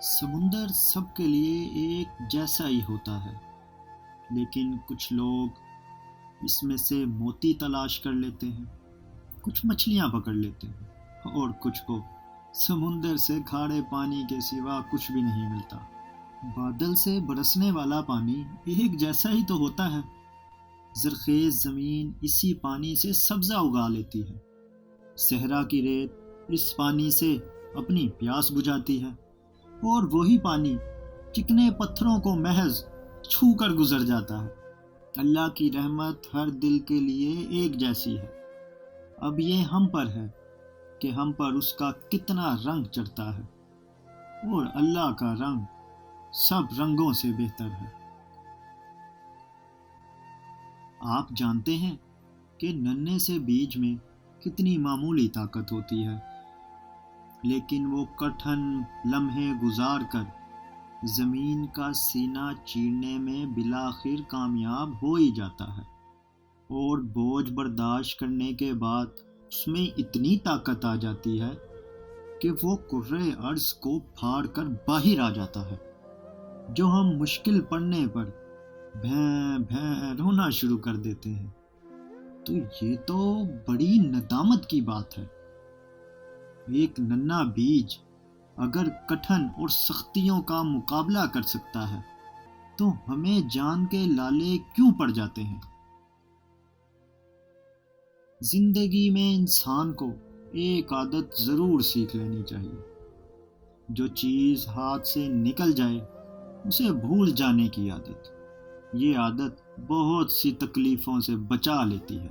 سمندر سب کے لیے ایک جیسا ہی ہوتا ہے، لیکن کچھ لوگ اس میں سے موتی تلاش کر لیتے ہیں، کچھ مچھلیاں پکڑ لیتے ہیں، اور کچھ کو سمندر سے کھارے پانی کے سوا کچھ بھی نہیں ملتا۔ بادل سے برسنے والا پانی ایک جیسا ہی تو ہوتا ہے۔ زرخیز زمین اسی پانی سے سبزہ اگا لیتی ہے، صحرا کی ریت اس پانی سے اپنی پیاس بجھاتی ہے، اور وہی پانی چکنے پتھروں کو محض چھو کر گزر جاتا ہے۔ اللہ کی رحمت ہر دل کے لیے ایک جیسی ہے۔ اب یہ ہم پر ہے کہ ہم پر اس کا کتنا رنگ چڑھتا ہے، اور اللہ کا رنگ سب رنگوں سے بہتر ہے۔ آپ جانتے ہیں کہ ننھے سے بیج میں کتنی معمولی طاقت ہوتی ہے، لیکن وہ کٹھن لمحے گزار کر زمین کا سینہ چیرنے میں بالآخر کامیاب ہو ہی جاتا ہے، اور بوجھ برداشت کرنے کے بعد اس میں اتنی طاقت آ جاتی ہے کہ وہ کرۂ ارض کو پھاڑ کر باہر آ جاتا ہے، جو ہم مشکل پڑنے پر بھیں بھیں رونا شروع کر دیتے ہیں۔ تو یہ تو بڑی ندامت کی بات ہے۔ ایک ننھا بیج اگر کٹھن اور سختیوں کا مقابلہ کر سکتا ہے تو ہمیں جان کے لالے کیوں پڑ جاتے ہیں؟ زندگی میں انسان کو ایک عادت ضرور سیکھ لینی چاہیے۔ جو چیز ہاتھ سے نکل جائے اسے بھول جانے کی عادت۔ یہ عادت بہت سی تکلیفوں سے بچا لیتی ہے۔